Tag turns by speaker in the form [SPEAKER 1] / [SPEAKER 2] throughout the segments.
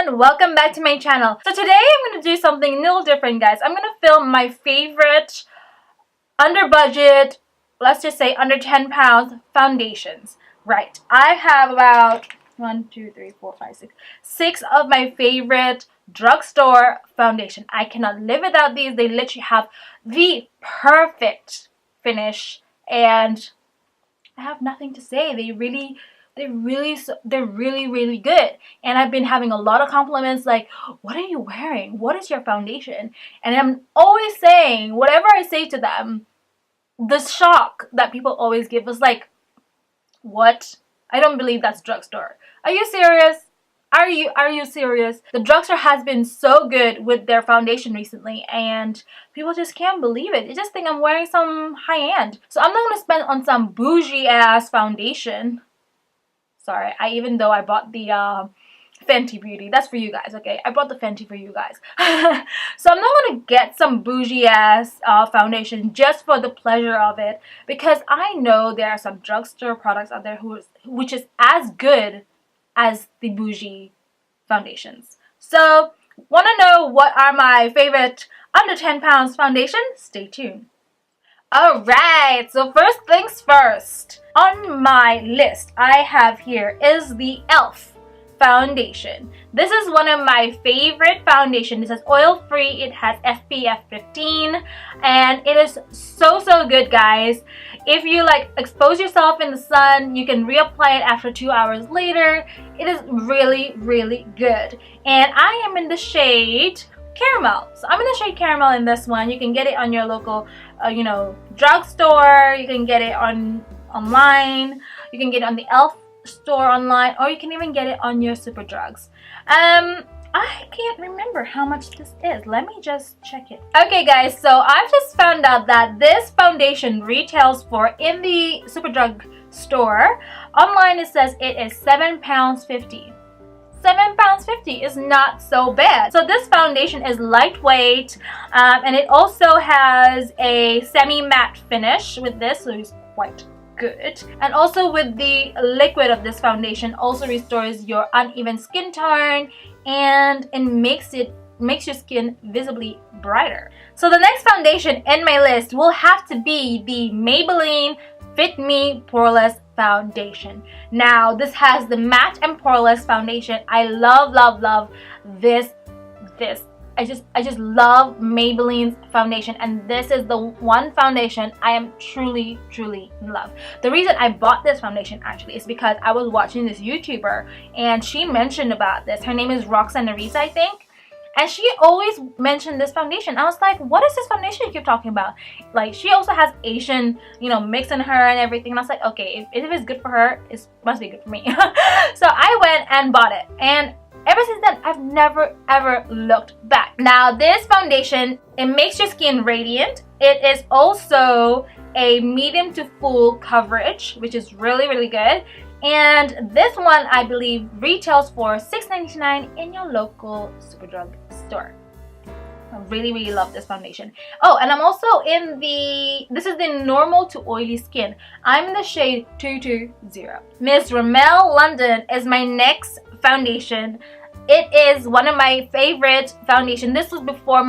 [SPEAKER 1] everyone, welcome back to my channel. So today I'm going to do something a little different, guys. I'm going to film my favorite under budget, let's just say under £10 foundations. Right, I have about 6 of my favorite drugstore foundation. I cannot live without these. They literally have the perfect finish and I have nothing to say. They're really good. And I've been having a lot of compliments like, what are you wearing? What is your foundation? And I'm always saying, whatever I say to them, the shock that people always give was like, what? I don't believe that's drugstore. Are you serious? Are you serious? The drugstore has been so good with their foundation recently and people just can't believe it. They just think I'm wearing some high-end. So I'm not going to spend on some bougie ass foundation. Sorry, even though I bought the Fenty Beauty. That's for you guys, okay? I brought the Fenty for you guys. So I'm not going to get some bougie ass foundation just for the pleasure of it, because I know there are some drugstore products out there which is as good as the bougie foundations. So, want to know what are my favorite under £10 foundations? Stay tuned. Alright, so first things first. On my list I have here is the e.l.f. foundation. This is one of my favorite foundations. This is oil free. It has SPF 15 and it is so good, guys. If you like expose yourself in the sun, you can reapply it after 2 hours later. It is really good. And I am in the shade caramel. So I'm in the shade caramel in this one. You can get it on your local drugstore. You can get it online. You can get it on the e.l.f. store online, or you can even get it on your Superdrugs. I can't remember how much this is. Let me just check it. Okay guys, so I've just found out that this foundation retails for, in the Superdrug store, online it says it is £7.50. £7.50 is not so bad. So this foundation is lightweight and it also has a semi-matte finish with this, so it's quite good. And also with the liquid of this foundation also restores your uneven skin tone and it makes your skin visibly brighter. So the next foundation in my list will have to be the Maybelline Fit Me Poreless foundation. Now this has the matte and poreless foundation. I love this. I just love Maybelline's foundation, and this is the one foundation I am truly in love. The reason I bought this foundation actually is because I was watching this YouTuber and she mentioned about this. Her name is Roxanne, I think. And she always mentioned this foundation. I was like, what is this foundation you keep talking about? Like, she also has Asian, mix in her and everything. And I was like, okay, if it's good for her, it must be good for me. So I went and bought it. And ever since then, I've never ever looked back. Now, this foundation, it makes your skin radiant. It is also a medium to full coverage, which is really good. And this one, I believe, retails for $6.99 in your local Superdrug store. I really love this foundation. Oh, and I'm also in this is the normal to oily skin. I'm in the shade 220. Miss Rimmel London is my next foundation. It is one of my favorite foundation. This was before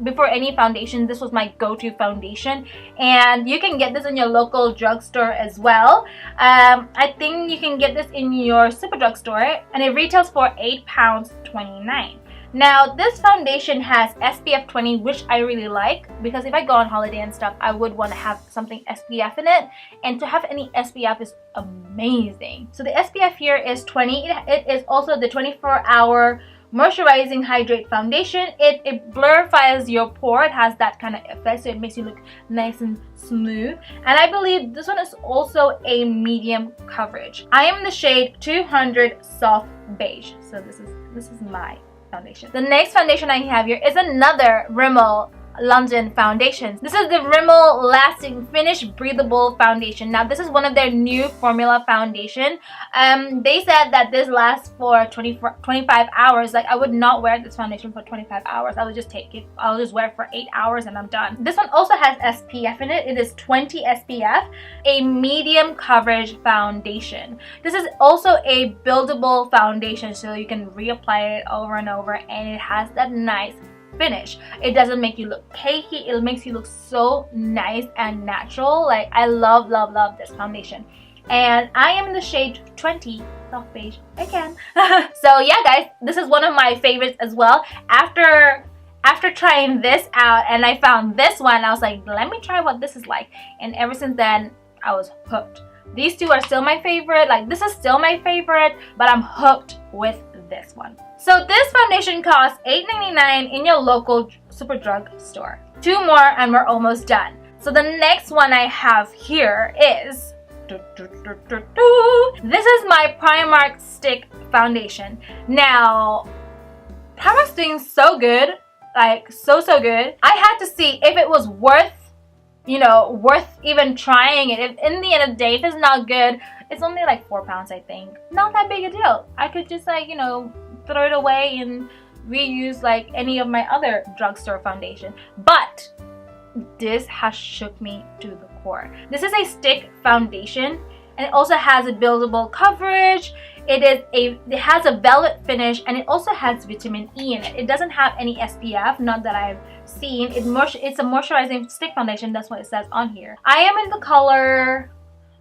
[SPEAKER 1] before any foundation, this was my go-to foundation, and you can get this in your local drugstore as well. I think you can get this in your Superdrug store, and it retails for £8.29. Now this foundation has SPF 20, which I really like, because if I go on holiday and stuff, I would want to have something SPF in it, and to have any SPF is amazing. So the SPF here is 20. It is also the 24-hour moisturizing hydrate foundation. It blurifies your pore. It has that kind of effect, so it makes you look nice and smooth. And I believe this one is also a medium coverage. I am in the shade 200 soft beige. So this is my foundation. The next foundation I have here is another Rimmel London foundations. This is the Rimmel Lasting Finish Breathable Foundation. Now this is one of their new formula foundation. They said that this lasts for 25 hours. Like, I would not wear this foundation for 25 hours. I would just take it, I'll just wear it for 8 hours and I'm done. This one also has SPF in it. It is 20 SPF, a medium coverage foundation. This is also a buildable foundation, so you can reapply it over and over, and it has that nice finish. It doesn't make you look cakey. It makes you look so nice and natural. Like, I love this foundation, and I am in the shade 20 soft beige again. So yeah guys, this is one of my favorites as well. After trying this out and I found this one, I was like, let me try what this is like, and ever since then I was hooked. These two are still my favorite. Like, this is still my favorite, but I'm hooked with this one. So this foundation costs $8.99 in your local Superdrug store. 2 more and we're almost done. So the next one I have here is this is my Primark stick foundation. Now Primark's doing so good, like so good. I had to see if it was worth, you know, worth even trying it. If in the end of the day, if it's not good, it's only like £4, I think. Not that big a deal. I could just, like, you know, throw it away and reuse like any of my other drugstore foundation. But this has shook me to the core. This is a stick foundation, and it also has a buildable coverage. It has a velvet finish, and it also has vitamin E in it. It doesn't have any SPF, not that I've seen. It's a moisturizing stick foundation. That's what it says on here. I am in the color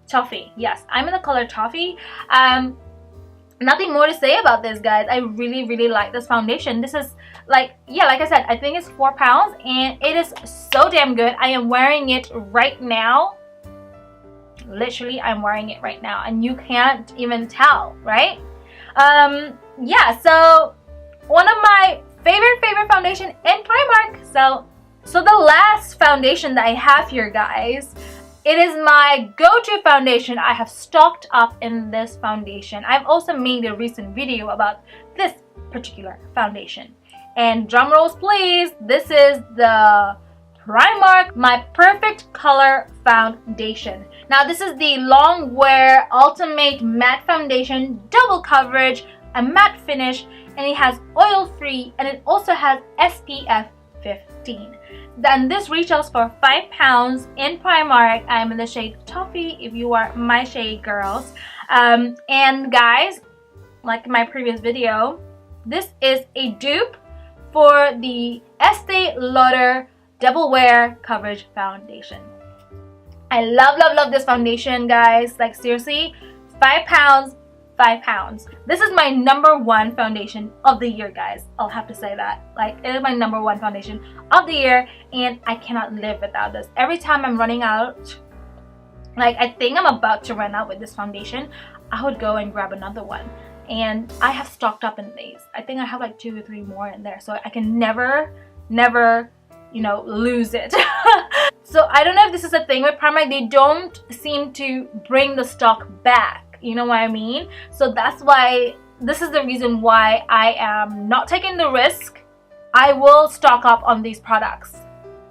[SPEAKER 1] toffee. Yes, I'm in the color toffee. Nothing more to say about this, guys. I really like this foundation. This is like, yeah, like I said, I think it's £4, and it is so damn good. I am wearing it right now. Literally, I'm wearing it right now, and you can't even tell, right? Yeah, so one of my favorite foundation in Primark. So the last foundation that I have here, guys, it is my go-to foundation. I have stocked up in this foundation. I've also made a recent video about this particular foundation. And drum rolls please, this is the Primark My Perfect Color Foundation. Now this is the long wear ultimate matte foundation, double coverage, a matte finish, and it has oil free, and it also has SPF 15. Then this retails for £5 in Primark. I'm in the shade toffee if you are my shade girls. And guys, like my previous video, this is a dupe for the Estee Lauder Double Wear Coverage Foundation. I love this foundation, guys. Like, seriously, £5, £5. This is my #1 foundation of the year, guys. I'll have to say that. Like, it is my #1 foundation of the year, and I cannot live without this. Every time I'm running out, like, I think I'm about to run out with this foundation, I would go and grab another one. And I have stocked up in these. I think I have like 2 or 3 more in there, so I can never, you know, lose it. So I don't know if this is a thing with Primark. They don't seem to bring the stock back, you know what I mean? So that's why, this is the reason why I am not taking the risk. I will stock up on these products,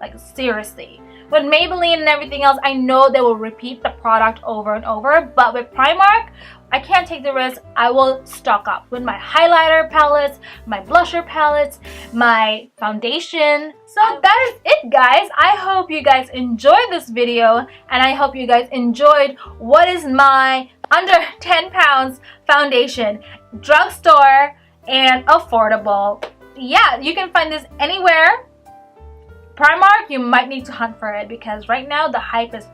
[SPEAKER 1] like, seriously. With Maybelline and everything else, I know they will repeat the product over and over, but with Primark, I can't take the risk. I will stock up with my highlighter palettes, my blusher palettes, my foundation. So that is it, guys. I hope you guys enjoyed this video, and I hope you guys enjoyed what is my under £10 foundation, drugstore, and affordable. Yeah, you can find this anywhere. Primark, you might need to hunt for it, because right now the hype is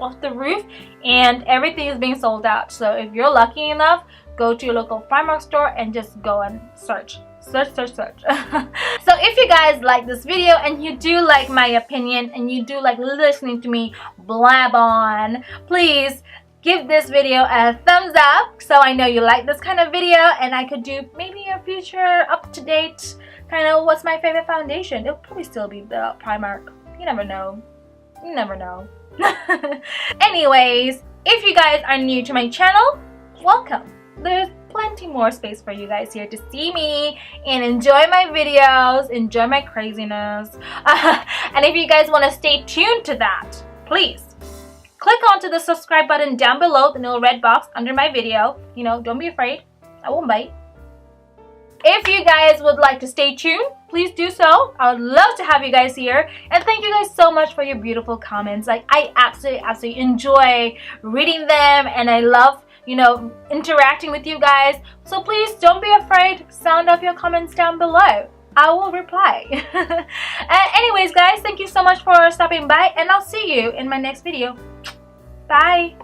[SPEAKER 1] off the roof and everything is being sold out. So if you're lucky enough, go to your local Primark store and just go and search. So if you guys like this video and you do like my opinion and you do like listening to me blab on, please give this video a thumbs up so I know you like this kind of video, and I could do maybe a future up-to-date kind of what's my favorite foundation. It'll probably still be the Primark. You never know. You never know. Anyways, if you guys are new to my channel, welcome. There's plenty more space for you guys here to see me and enjoy my videos, enjoy my craziness. And if you guys want to stay tuned to that, please click onto the subscribe button down below, the little red box under my video. You know, don't be afraid, I won't bite. If you guys would like to stay tuned, please do so. I would love to have you guys here. And thank you guys so much for your beautiful comments. Like, I absolutely enjoy reading them, and I love, you know, interacting with you guys. So please don't be afraid. Sound off your comments down below. I will reply. Anyways, guys, thank you so much for stopping by, and I'll see you in my next video. Bye.